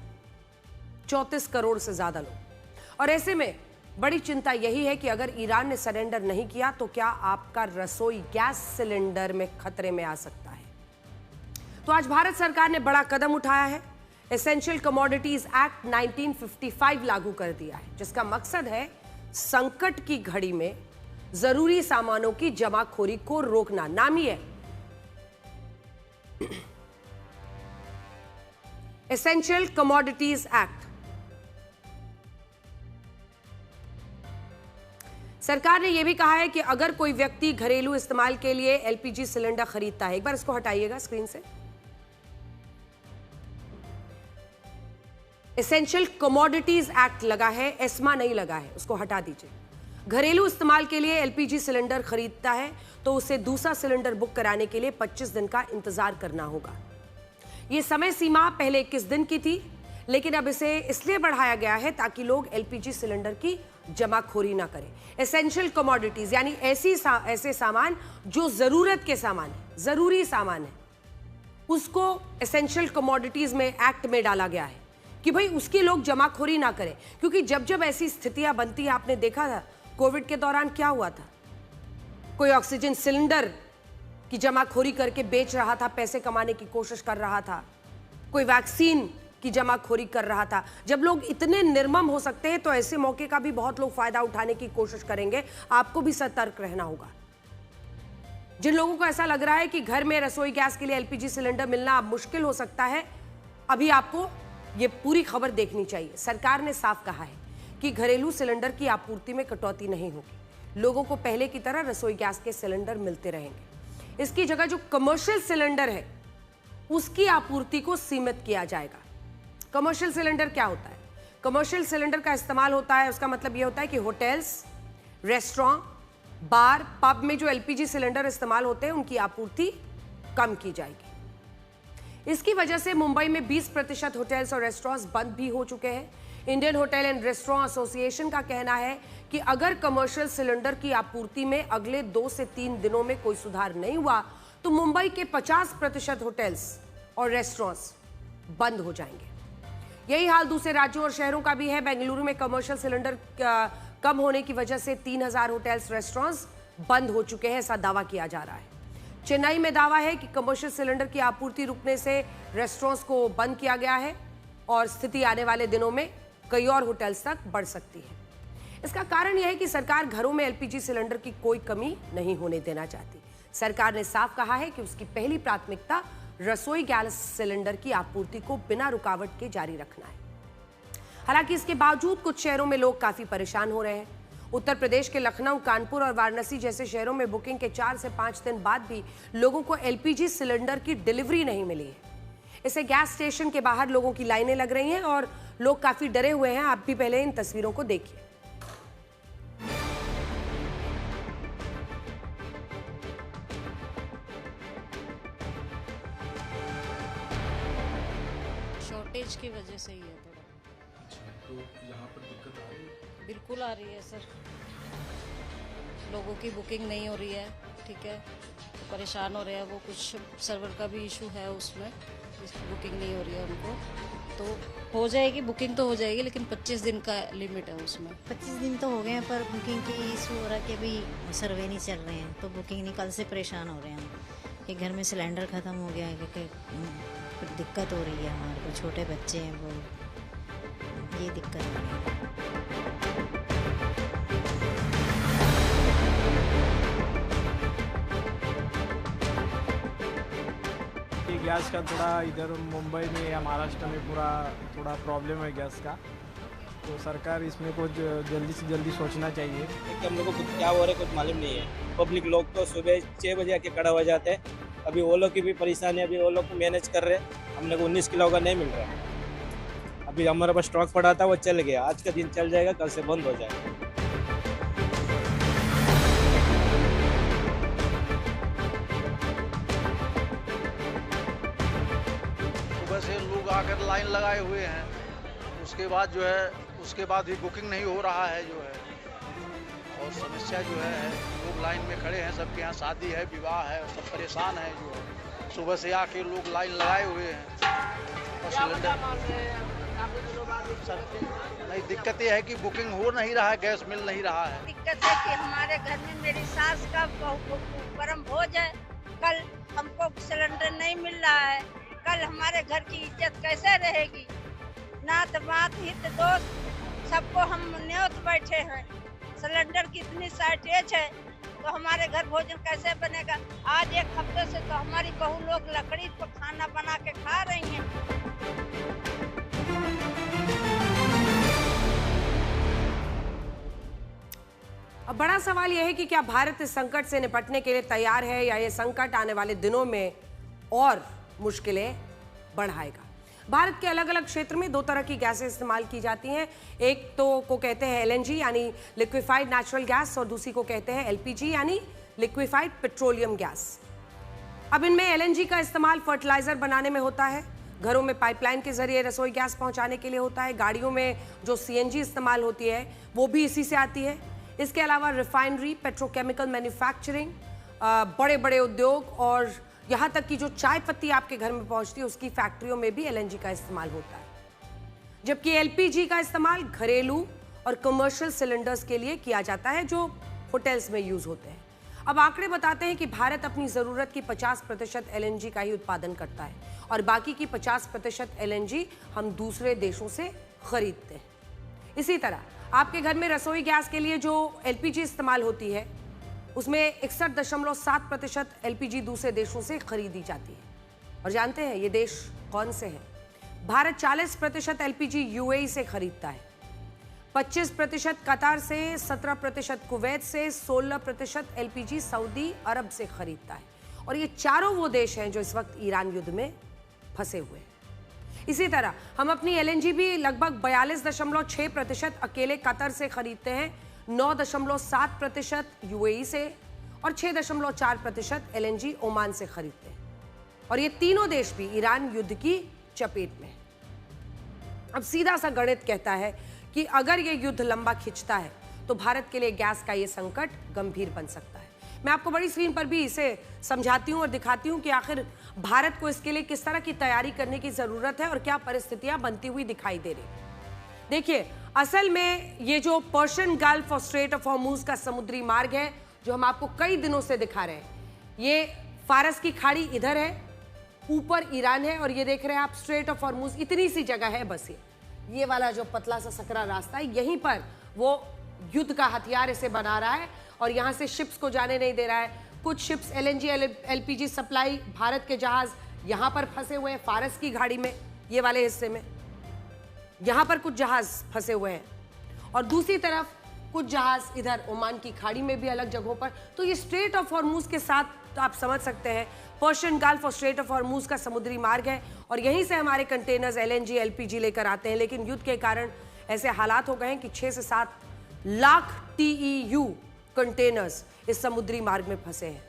34 करोड़ से ज्यादा लोग। और ऐसे में बड़ी चिंता यही है कि अगर ईरान ने सरेंडर नहीं किया तो क्या आपका रसोई गैस सिलेंडर में खतरे में आ सकता है। तो आज भारत सरकार ने बड़ा कदम उठाया है, एसेंशियल कमोडिटीज एक्ट 1955 लागू कर दिया है, जिसका मकसद है संकट की घड़ी में जरूरी सामानों की जमाखोरी को रोकना। नाम ही है एसेंशियल कमोडिटीज एक्ट। सरकार ने यह भी कहा है कि अगर कोई व्यक्ति घरेलू इस्तेमाल के लिए LPG सिलेंडर खरीदता है, एक बार इसको हटाइएगा स्क्रीन से, एसेंशियल कमोडिटीज एक्ट लगा है, एस्मा नहीं लगा है, उसको हटा दीजिए। घरेलू इस्तेमाल के लिए LPG सिलेंडर खरीदता है तो उसे दूसरा सिलेंडर बुक कराने के लिए 25 दिन का इंतजार करना होगा। यह समय सीमा पहले 21 दिन की थी, लेकिन अब इसे इसलिए बढ़ाया गया है ताकि लोग LPG सिलेंडर की जमाखोरी ना करें। एसेंशियल कमोडिटीज यानी ऐसे सामान जो जरूरत के सामान है, जरूरी सामान है, उसको एसेंशियल कमोडिटीज में एक्ट में डाला गया है कि भाई उसकी लोग जमाखोरी ना करें। क्योंकि जब जब ऐसी स्थितियां बनती हैं, आपने देखा था कोविड के दौरान क्या हुआ था, कोई ऑक्सीजन सिलेंडर की जमाखोरी करके बेच रहा था, पैसे कमाने की कोशिश कर रहा था, कोई वैक्सीन की जमाखोरी कर रहा था। जब लोग इतने निर्मम हो सकते हैं तो ऐसे मौके का भी बहुत लोग फायदा उठाने की कोशिश करेंगे। आपको भी सतर्क रहना होगा। जिन लोगों को ऐसा लग रहा है कि घर में रसोई गैस के लिए LPG सिलेंडर मिलना अब मुश्किल हो सकता है, अभी आपको ये पूरी खबर देखनी चाहिए। सरकार ने साफ कहा है कि घरेलू सिलेंडर की आपूर्ति में कटौती नहीं होगी। लोगों को पहले की तरह रसोई गैस के सिलेंडर मिलते रहेंगे। इसकी जगह जो कमर्शियल सिलेंडर है उसकी आपूर्ति को सीमित किया जाएगा। कमर्शियल सिलेंडर क्या होता है? कमर्शियल सिलेंडर का इस्तेमाल होता है, उसका मतलब यह होता है कि होटल्स, रेस्टोरेंट, बार, पब में जो LPG सिलेंडर इस्तेमाल होते हैं उनकी आपूर्ति कम की जाएगी। इसकी वजह से मुंबई में 20% होटल्स और रेस्टोरेंट्स बंद भी हो चुके हैं। Indian hotel and restaurant association का कहना है कि अगर कमर्शियल सिलेंडर की आपूर्ति में अगले 2 से 3 दिनों में कोई सुधार नहीं हुआ तो मुंबई के 50% होटल्स और रेस्टोरेंट्स बंद हो जाएंगे। यही हाल दूसरे राज्यों और शहरों का भी है। बेंगलुरु में कमर्शियल सिलेंडर कम होने की वजह से 3000 होटल्स, रेस्टोरेंट्स बंद हो चुके हैं, ऐसा दावा किया जा रहा है। चेन्नई में दावा है कि कमर्शियल सिलेंडर की आपूर्ति रुकने से रेस्टोरेंट्स को बंद किया गया है और स्थिति आने वाले दिनों में कई और होटल्स तक बढ़ सकती है। इसका कारण यह है कि सरकार घरों में LPG सिलेंडर की कोई कमी नहीं होने देना चाहती। सरकार ने साफ कहा है कि उसकी पहली प्राथमिकता रसोई गैस सिलेंडर की आपूर्ति को बिना रुकावट के जारी रखना है। हालांकि इसके बावजूद कुछ शहरों में लोग काफी परेशान हो रहे हैं। उत्तर प्रदेश के लखनऊ, कानपुर और वाराणसी जैसे शहरों में बुकिंग के 4 से 5 दिन बाद भी लोगों को LPG सिलेंडर की डिलीवरी नहीं मिली है। इसे गैस स्टेशन के बाहर लोगों की लाइनें लग रही हैं और लोग काफी डरे हुए हैं। आप भी पहले इन तस्वीरों को देखिए। शॉर्टेज की वजह से ही है थोड़ा। अच्छा, तो यहाँ पर दिक्कत आ रही है? बिल्कुल आ रही है सर, लोगों की बुकिंग नहीं हो रही है, ठीक है, तो परेशान हो रहे हैं वो। कुछ सर्वर का भी इशू है उसमें, जिसकी बुकिंग नहीं हो रही है उनको। तो हो जाएगी बुकिंग, तो हो जाएगी, लेकिन 25 दिन का लिमिट है उसमें। 25 दिन तो हो गए हैं, पर बुकिंग की इशू हो रहा है कि अभी सर्वे नहीं चल रहे हैं, तो बुकिंग नहीं। कल से परेशान हो रहे हैं हम कि घर में सिलेंडर ख़त्म हो गया है, क्योंकि दिक्कत हो रही है हमारे को। छोटे बच्चे हैं, वो ये दिक्कत हो रही है। गैस का थोड़ा इधर मुंबई में या महाराष्ट्र में पूरा थोड़ा प्रॉब्लम है गैस का। तो सरकार इसमें कुछ जल्दी से जल्दी सोचना चाहिए। कि हम लोग को क्या हो रहा है कुछ मालूम नहीं है। पब्लिक लोग तो सुबह 6 बजे आके खड़ा हो जाते हैं। अभी वो लोग की भी परेशानी, अभी वो लोग को मैनेज कर रहे हैं। हम लोग को 19 किलो का नहीं मिल रहा है। अभी हमारे पास स्टॉक पड़ा था, वो चल गया। आज का दिन चल जाएगा, कल से बंद हो जाएगा। सुबह से लोग आकर लाइन लगाए हुए हैं, उसके बाद जो है उसके बाद भी बुकिंग नहीं हो रहा है जो है। और समस्या जो है लोग लाइन में खड़े हैं, सबके यहाँ शादी है, विवाह है, सब परेशान है जो है। सुबह से आके लोग लाइन लगाए हुए हैं और सिलेंडर नहीं, दिक्कत ये है कि बुकिंग हो नहीं रहा है, गैस मिल नहीं रहा है। दिक्कत है कि हमारे घर में मेरी सास का परम भोज है, कल हमको सिलेंडर नहीं मिल रहा है। कल हमारे घर की इज्जत कैसे रहेगी? नात बात हित दोस्त सबको हम न्योत बैठे हैं। सिलेंडर की इतनी शॉर्टेज है तो हमारे घर भोजन कैसे बनेगा? आज एक हफ्ते से तो हमारी बहू लोग लकड़ी पर खाना बना के खा रही हैं। अब बड़ा सवाल यह है कि क्या भारत इस संकट से निपटने के लिए तैयार है या ये संकट आने वाले दिनों में और मुश्किलें बढ़ाएगा। भारत के अलग अलग क्षेत्र में दो तरह की गैसें इस्तेमाल की जाती हैं। एक तो को कहते हैं एलएनजी यानी लिक्विफाइड नेचुरल गैस, और दूसरी को कहते हैं एलपीजी यानी लिक्विफाइड पेट्रोलियम गैस। अब इनमें एलएनजी का इस्तेमाल फर्टिलाइजर बनाने में होता है, घरों में पाइपलाइन के जरिए रसोई गैस पहुंचाने के लिए होता है, गाड़ियों में जो सीएनजी इस्तेमाल होती है वो भी इसी से आती है। इसके अलावा रिफाइनरी, पेट्रोकेमिकल मैन्युफैक्चरिंग, बड़े बड़े उद्योग और यहाँ तक कि जो चाय पत्ती आपके घर में पहुंचती है उसकी फैक्ट्रियों में भी एलएनजी का इस्तेमाल होता है। जबकि एलपीजी का इस्तेमाल घरेलू और कमर्शियल सिलेंडर्स के लिए किया जाता है जो होटल्स में यूज होते हैं। अब आंकड़े बताते हैं कि भारत अपनी जरूरत की 50% एलएनजी का ही उत्पादन करता है और बाकी की 50% एलएनजी हम दूसरे देशों से खरीदते हैं। इसी तरह आपके घर में रसोई गैस के लिए जो एलपीजी इस्तेमाल होती है उसमें 61.7% एलपीजी दूसरे देशों से खरीदी जाती है। और जानते हैं ये देश कौन से हैं? भारत 40% एलपीजी यूएई से खरीदता है, 25% कतार से, 17% कुवैत से, 16% एलपीजी सऊदी अरब से खरीदता है। और ये चारों वो देश हैं जो इस वक्त ईरान युद्ध में फंसे हुए हैं। इसी तरह हम अपनी एलएनजी भी लगभग 42.6% अकेले कतर से खरीदते हैं, 9.7% यूएई से और 6.4% एलएनजी ओमान से खरीदते हैं। और ये तीनों देश भी ईरान युद्ध की चपेट में हैं। अब सीधा सा गणित कहता है कि अगर ये युद्ध लंबा खिंचता है तो भारत के लिए गैस का ये संकट गंभीर बन सकता है। मैं आपको बड़ी स्क्रीन पर भी इसे समझाती हूँ और दिखाती हूँ कि आखिर भारत को इसके लिए किस तरह की तैयारी करने की जरूरत है और क्या परिस्थितियां बनती हुई दिखाई दे रही। देखिए, असल में ये जो पर्शियन गल्फ और स्ट्रेट ऑफ हॉर्मूज का समुद्री मार्ग है जो हम आपको कई दिनों से दिखा रहे हैं, ये फारस की खाड़ी इधर है, ऊपर ईरान है और ये देख रहे हैं आप स्ट्रेट ऑफ हॉर्मूज, इतनी सी जगह है बस। ये वाला जो पतला सा सकरा रास्ता है, यहीं पर वो युद्ध का हथियार इसे बना रहा है और यहाँ से शिप्स को जाने नहीं दे रहा है। कुछ ships LNG LPG supply, Bharat के जहाज यहाँ पर फंसे हुए हैं फारस की खाड़ी में, ये वाले हिस्से में यहाँ पर कुछ जहाज फंसे हुए हैं और दूसरी तरफ कुछ जहाज इधर ओमान की खाड़ी में भी अलग जगहों पर। तो ये स्ट्रेट ऑफ हॉर्मूज के साथ तो आप समझ सकते हैं पर्शियन गल्फ और स्ट्रेट ऑफ हॉर्मूज का समुद्री मार्ग है और यहीं से हमारे कंटेनर्स एलएनजी एलपीजी लेकर आते हैं। लेकिन युद्ध के कारण ऐसे हालात हो गए हैं कि 6 से 7 लाख TEU कंटेनर्स इस समुद्री मार्ग में फंसे हैं।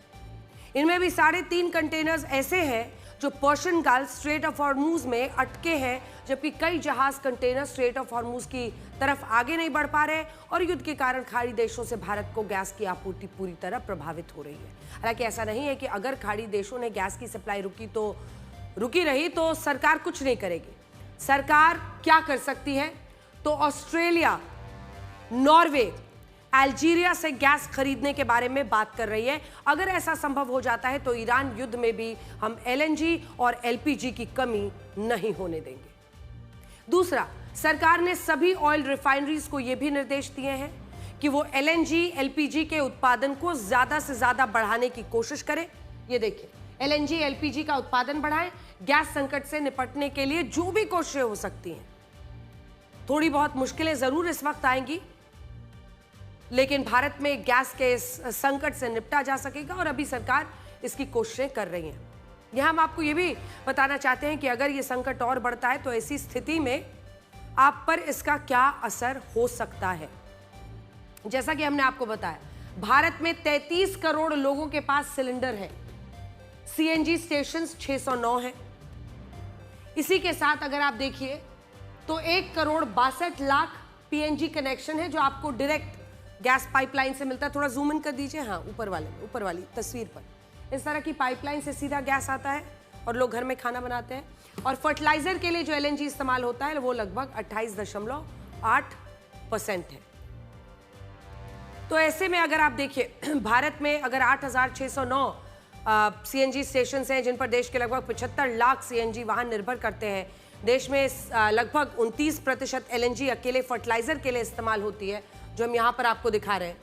इनमें भी 3.5 कंटेनर्स ऐसे हैं जो Persian gulf straight of Hormuz में अटके हैं, जबकि कई जहाज कंटेनर स्ट्रेट ऑफ हॉर्मूज की तरफ आगे नहीं बढ़ पा रहे और युद्ध के कारण खाड़ी देशों से भारत को गैस की आपूर्ति पूरी तरह प्रभावित हो रही है। हालांकि ऐसा नहीं है कि अगर खाड़ी देशों ने गैस की सप्लाई रुकी रही तो सरकार कुछ नहीं करेगी। सरकार क्या कर सकती है? तो ऑस्ट्रेलिया, नॉर्वे, अल्जीरिया से गैस खरीदने के बारे में बात कर रही है। अगर ऐसा संभव हो जाता है तो ईरान युद्ध में भी हम एलएनजी और एलपीजी की कमी नहीं होने देंगे। दूसरा, सरकार ने सभी ऑयल रिफाइनरीज को यह भी निर्देश दिए हैं कि वो एलएनजी एलपीजी के उत्पादन को ज्यादा से ज्यादा बढ़ाने की कोशिश करें। ये देखिए, एलएनजी एलपीजी का उत्पादन बढ़ाएं, गैस संकट से निपटने के लिए जो भी कोशिशें हो सकती हैं थोड़ी बहुत मुश्किलें जरूर इस वक्त आएंगी, लेकिन भारत में गैस के इस संकट से निपटा जा सकेगा और अभी सरकार इसकी कोशिशें कर रही है। यहां हम आपको ये भी बताना चाहते हैं कि अगर ये संकट और बढ़ता है तो ऐसी स्थिति में आप पर इसका क्या असर हो सकता है। जैसा कि हमने आपको बताया, भारत में 33 करोड़ लोगों के पास सिलेंडर है, सीएनजी स्टेशंस 609 हैं। इसी के साथ अगर आप देखिए तो 1,62,00,000 पीएनजी कनेक्शन है जो आपको डायरेक्ट गैस पाइपलाइन से मिलता है। थोड़ा जूम इन कर दीजिए, हाँ ऊपर वाली तस्वीर पर इस तरह की पाइपलाइन से सीधा गैस आता है और लोग घर में खाना बनाते हैं। और फर्टिलाइजर के लिए जो एलएनजी इस्तेमाल होता है वो लगभग 28.8% है। तो ऐसे में अगर आप देखिए भारत में अगर 8,609 सीएनजी स्टेशन हैं जिन पर देश के लगभग 75 लाख सीएनजी वाहन निर्भर करते हैं। देश में लगभग 29% एलएनजी अकेले फर्टिलाइजर के लिए इस्तेमाल होती है, जो हम यहां पर आपको दिखा रहे हैं।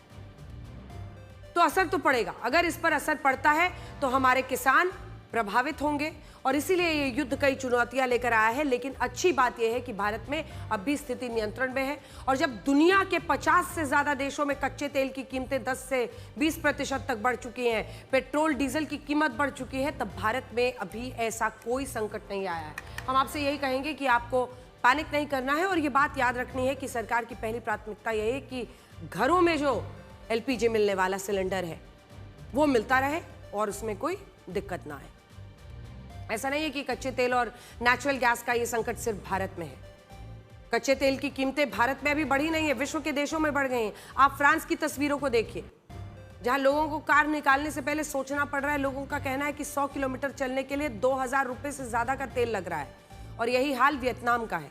तो असर तो पड़ेगा। अगर इस पर असर पड़ता है तो हमारे किसान प्रभावित होंगे और इसीलिए ये युद्ध कई चुनौतियां लेकर आया है। लेकिन अच्छी बात यह है कि भारत में अब भी स्थिति नियंत्रण में है और जब दुनिया के 50 से ज्यादा देशों में कच्चे तेल की कीमतें 10 से 20% तक बढ़ चुकी हैं, पेट्रोल डीजल की कीमत बढ़ चुकी है, तब भारत में अभी ऐसा कोई संकट नहीं आया है। हम आपसे यही कहेंगे कि आपको पैनिक नहीं करना है और ये बात याद रखनी है कि सरकार की पहली प्राथमिकता यह है कि घरों में जो एलपीजी मिलने वाला सिलेंडर है वो मिलता रहे और उसमें कोई दिक्कत ना आए। ऐसा नहीं है कि कच्चे तेल और नेचुरल गैस का ये संकट सिर्फ भारत में है। कच्चे तेल की कीमतें भारत में अभी बढ़ी नहीं है, विश्व के देशों में बढ़ गई हैं। आप फ्रांस की तस्वीरों को देखिए, जहां लोगों को कार निकालने से पहले सोचना पड़ रहा है। लोगों का कहना है कि 100 किलोमीटर चलने के लिए 2,000 रुपए से ज्यादा का तेल लग रहा है। और यही हाल वियतनाम का है।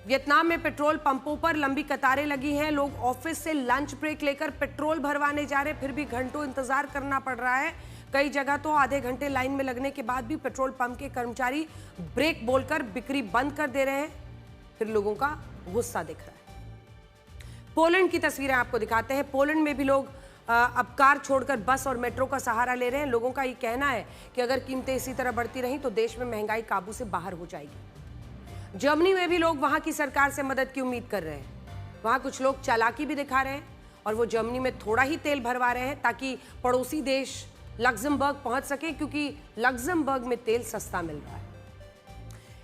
वियतनाम में पेट्रोल पंपों पर लंबी कतारें लगी हैं। लोग ऑफिस से लंच ब्रेक लेकर पेट्रोल भरवाने जा रहे हैं, फिर भी घंटों इंतजार करना पड़ रहा है। कई जगह तो आधे घंटे लाइन में लगने के बाद भी पेट्रोल पंप के कर्मचारी ब्रेक बोलकर बिक्री बंद कर दे रहे हैं। फिर लोगों का गुस्सा दिख रहा है। पोलैंड की तस्वीरें आपको दिखाते हैं। पोलैंड में भी लोग अब कार छोड़कर बस और मेट्रो का सहारा ले रहे हैं। लोगों का ये कहना है कि अगर कीमतें इसी तरह बढ़ती रहीं तो देश में महंगाई काबू से बाहर हो जाएगी। जर्मनी में भी लोग वहां की सरकार से मदद की उम्मीद कर रहे हैं। वहां कुछ लोग चालाकी भी दिखा रहे हैं और वो जर्मनी में थोड़ा ही तेल भरवा रहे हैं ताकि पड़ोसी देश लग्जमबर्ग पहुंच सके, क्योंकि लग्जमबर्ग में तेल सस्ता मिल रहा है।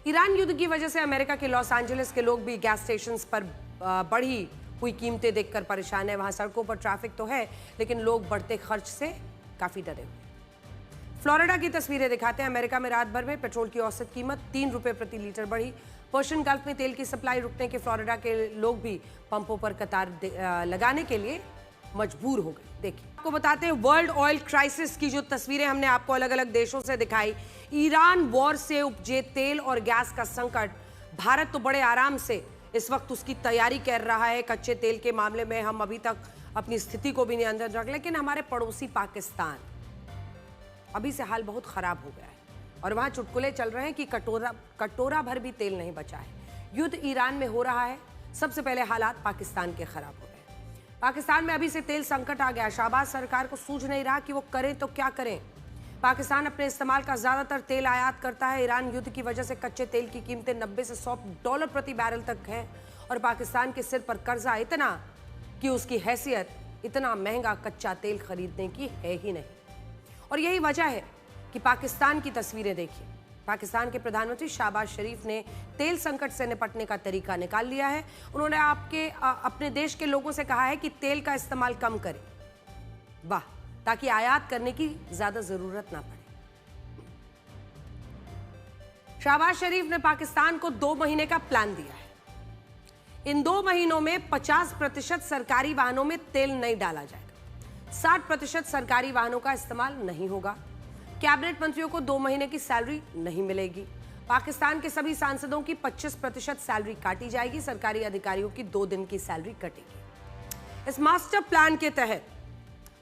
ईरान युद्ध की वजह से अमेरिका के लॉस एंजलिस के लोग भी गैस स्टेशंस पर बढ़ी हुई कीमतें देखकर परेशान है। वहां सड़कों पर ट्रैफिक तो है, लेकिन लोग बढ़ते खर्च से काफी डरे हुए। फ्लोरिडा की तस्वीरें दिखाते हैं। अमेरिका में रात भर में पेट्रोल की औसत कीमत 3 रुपए प्रति लीटर बढ़ी। पर्शियन गल्फ में तेल की सप्लाई रुकने के फ्लोरिडा के लोग भी पंपों पर कतार लगाने के लिए मजबूर हो गए। देखिए, आपको बताते हैं वर्ल्ड ऑयल क्राइसिस की जो तस्वीरें हमने आपको अलग अलग देशों से दिखाई। ईरान वॉर से उपजे तेल और गैस का संकट, भारत तो बड़े आराम से इस वक्त उसकी तैयारी कर रहा है। कच्चे तेल के मामले में हम अभी तक अपनी स्थिति को भी नियंत्रण रख, लेकिन हमारे पड़ोसी पाकिस्तान अभी से हाल बहुत खराब हो गया है और वहां चुटकुले चल रहे हैं कि कटोरा भर भी तेल नहीं बचा है। युद्ध ईरान में हो रहा है, सबसे पहले हालात पाकिस्तान के खराब हो गए। पाकिस्तान में अभी से तेल संकट आ गया। शाहबाज सरकार को सूझ नहीं रहा कि वो करें तो क्या करें। पाकिस्तान अपने इस्तेमाल का ज्यादातर तेल आयात करता है। ईरान युद्ध की वजह से कच्चे तेल की कीमतें 90 से $100 प्रति बैरल तक है और पाकिस्तान के सिर पर कर्जा इतना कि उसकी हैसियत इतना महंगा कच्चा तेल खरीदने की है ही नहीं। और यही वजह है कि पाकिस्तान की तस्वीरें देखिए। पाकिस्तान के प्रधानमंत्री शहबाज शरीफ ने तेल संकट से निपटने का तरीका निकाल लिया है। उन्होंने अपने देश के लोगों से कहा है कि तेल का इस्तेमाल कम करें, वाह, ताकि आयात करने की ज्यादा जरूरत ना पड़े। शहबाज शरीफ ने पाकिस्तान को 2 महीने का प्लान दिया है। इन 2 महीनों में 50% सरकारी वाहनों में तेल नहीं डाला जाएगा, 60% सरकारी वाहनों का इस्तेमाल नहीं होगा। कैबिनेट मंत्रियों को 2 महीने की सैलरी नहीं मिलेगी। पाकिस्तान के सभी सांसदों की 25% सैलरी काटी जाएगी। सरकारी अधिकारियों की 2 दिन की सैलरी कटेगी। इस मास्टर प्लान के तहत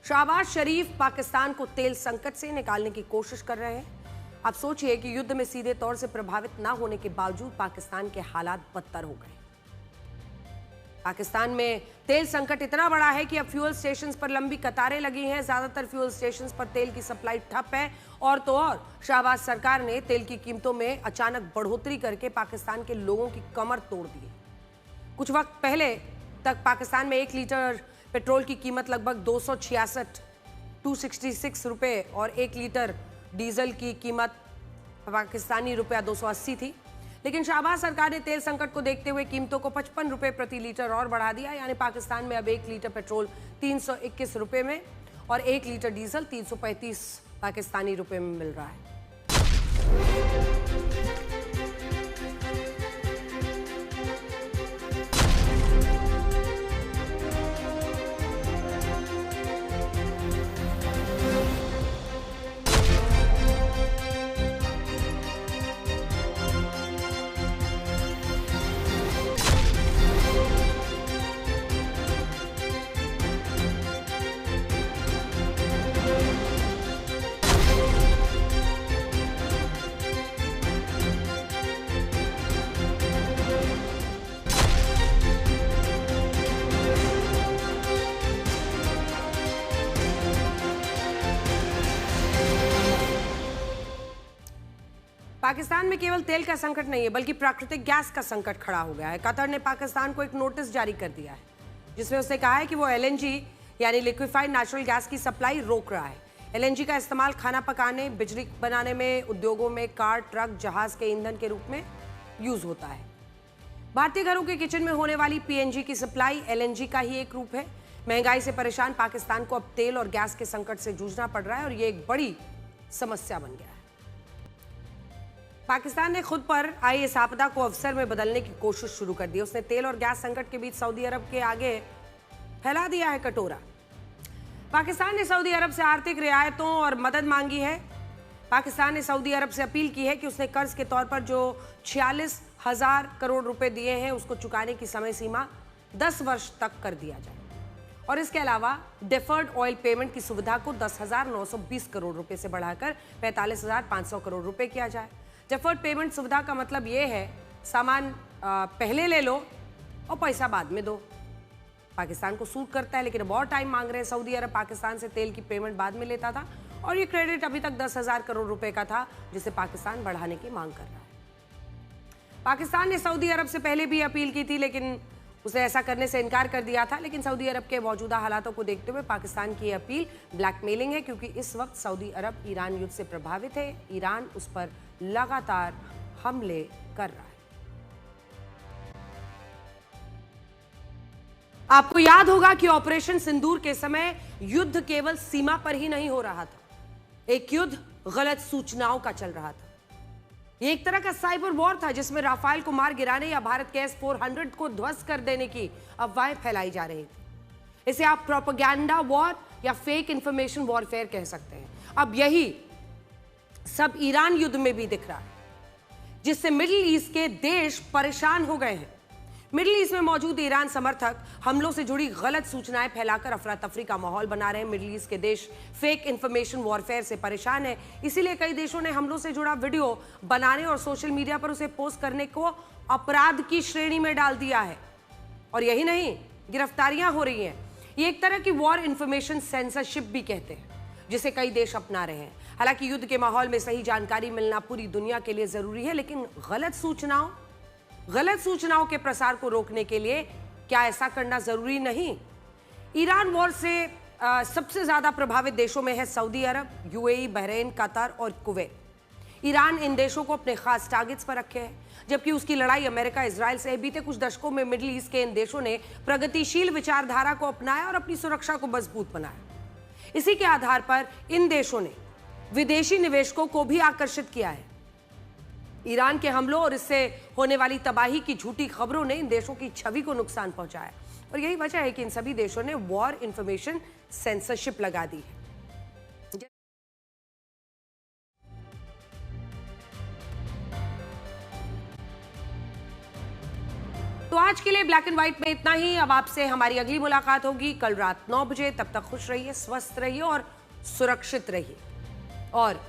शहबाज शरीफ पाकिस्तान को तेल संकट से निकालने की कोशिश कर रहे हैं। आप सोचिए कि युद्ध में सीधे तौर से प्रभावित ना होने के बावजूद पाकिस्तान के हालात बदतर हो गए। पाकिस्तान में तेल संकट इतना बड़ा है कि अब फ्यूल स्टेशंस पर लंबी कतारें लगी हैं। ज्यादातर फ्यूल स्टेशंस पर तेल की सप्लाई ठप है और तो और शहबाज सरकार ने तेल की कीमतों में अचानक बढ़ोतरी करके पाकिस्तान के लोगों की कमर तोड़ दी है। कुछ वक्त पहले तक पाकिस्तान में 1 लीटर पेट्रोल की कीमत लगभग 266 रुपए और 1 लीटर डीजल की कीमत पाकिस्तानी रुपया 280 थी। लेकिन शाहबाज सरकार ने तेल संकट को देखते हुए कीमतों को 55 रुपए प्रति लीटर और बढ़ा दिया। यानी पाकिस्तान में अब 1 लीटर पेट्रोल 321 रुपए में और 1 लीटर डीजल 335 पाकिस्तानी रुपए में मिल रहा है। पाकिस्तान में केवल तेल का संकट नहीं है बल्कि प्राकृतिक गैस का संकट खड़ा हो गया है। कतर ने पाकिस्तान को एक नोटिस जारी कर दिया है जिसमें उसने कहा है कि वो LNG यानी लिक्विफाइड नेचुरल गैस की सप्लाई रोक रहा है। LNG का इस्तेमाल खाना पकाने, बिजली बनाने में, उद्योगों में, कार, ट्रक, जहाज के ईंधन के रूप में यूज होता है। भारतीय घरों के किचन में होने वाली PNG की सप्लाई LNG का ही एक रूप है। महंगाई से परेशान पाकिस्तान को अब तेल और गैस के संकट से जूझना पड़ रहा है और ये एक बड़ी समस्या बन गया है। पाकिस्तान ने खुद पर आई इस आपदा को अवसर में बदलने की कोशिश शुरू कर दी। उसने तेल और गैस संकट के बीच सऊदी अरब के आगे फैला दिया है कटोरा। पाकिस्तान ने सऊदी अरब से आर्थिक रियायतों और मदद मांगी है। पाकिस्तान ने सऊदी अरब से अपील की है कि उसने कर्ज के तौर पर जो 46,000 करोड़ रुपए दिए हैं उसको चुकाने की समय सीमा 10 वर्ष तक कर दिया जाए और इसके अलावा डिफर्ड ऑयल पेमेंट की सुविधा को 10,920 करोड़ रुपए से बढ़ाकर 45,500 करोड़ रुपए किया जाए। डिफर्ड पेमेंट सुविधा का मतलब ये है सामान पहले ले लो और पैसा बाद में दो। पाकिस्तान को सूट करता है लेकिन अब और टाइम मांग रहे हैं। सऊदी अरब पाकिस्तान से तेल की पेमेंट बाद में लेता था और ये क्रेडिट अभी तक 10,000 करोड़ रुपए का था जिसे पाकिस्तान बढ़ाने की मांग कर रहा है। पाकिस्तान ने सऊदी अरब से पहले भी अपील की थी लेकिन उसने ऐसा करने से इनकार कर दिया था। लेकिन सऊदी अरब के मौजूदा हालातों को देखते हुए पाकिस्तान की अपील ब्लैकमेलिंग है क्योंकि इस वक्त सऊदी अरब ईरान युद्ध से प्रभावित है। ईरान उस पर लगातार हमले कर रहा है। आपको याद होगा कि ऑपरेशन सिंदूर के समय युद्ध केवल सीमा पर ही नहीं हो रहा था, एक युद्ध गलत सूचनाओं का चल रहा था। यह एक तरह का साइबर वॉर था जिसमें राफेल को मार गिराने या भारत के S-400 को ध्वस्त कर देने की अफवाहें फैलाई जा रही थी। इसे आप प्रोपेगेंडा वॉर या फेक इंफॉर्मेशन वॉरफेयर कह सकते हैं। अब यही सब ईरान युद्ध में भी दिख रहा है जिससे मिडिल ईस्ट के देश परेशान हो गए हैं। मिडिल ईस्ट में मौजूद ईरान समर्थक हमलों से जुड़ी गलत सूचनाएं फैलाकर अफरा तफरी का माहौल बना रहे हैं। मिडिल ईस्ट के देश फेक इंफॉर्मेशन वॉरफेयर से परेशान है, इसीलिए कई देशों ने हमलों से जुड़ा वीडियो बनाने और सोशल मीडिया पर उसे पोस्ट करने को अपराध की श्रेणी में डाल दिया है। और यही नहीं, गिरफ्तारियां हो रही हैं। ये एक तरह की वॉर इंफॉर्मेशन सेंसरशिप भी कहते हैं जिसे कई देश अपना रहे हैं। हालांकि युद्ध के माहौल में सही जानकारी मिलना पूरी दुनिया के लिए जरूरी है, लेकिन गलत सूचनाओं के प्रसार को रोकने के लिए क्या ऐसा करना जरूरी नहीं? ईरान वॉर से सबसे ज्यादा प्रभावित देशों में है सऊदी अरब, UAE, बहरीन, कतर और कुवैत। ईरान इन देशों को अपने खास टारगेट्स पर रखे है, जबकि उसकी लड़ाई अमेरिका, इजराइल से बीते कुछ दशकों में मिडिल ईस्ट के इन देशों ने प्रगतिशील विचारधारा को अपनाया और अपनी सुरक्षा को मजबूत बनाया। इसी के आधार पर इन देशों ने विदेशी निवेशकों को भी आकर्षित किया है। ईरान के हमलों और इससे होने वाली तबाही की झूठी खबरों ने इन देशों की छवि को नुकसान पहुंचाया और यही वजह है कि इन सभी देशों ने वॉर इंफॉर्मेशन सेंसरशिप लगा दी है। तो आज के लिए ब्लैक एंड व्हाइट में इतना ही। अब आपसे हमारी अगली मुलाकात होगी कल रात 9 बजे। तब तक खुश रहिए, स्वस्थ रहिए और सुरक्षित रहिए। और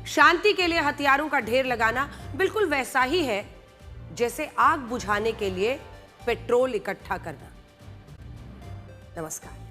शांति के लिए हथियारों का ढेर लगाना बिल्कुल वैसा ही है जैसे आग बुझाने के लिए पेट्रोल इकट्ठा करना। नमस्कार।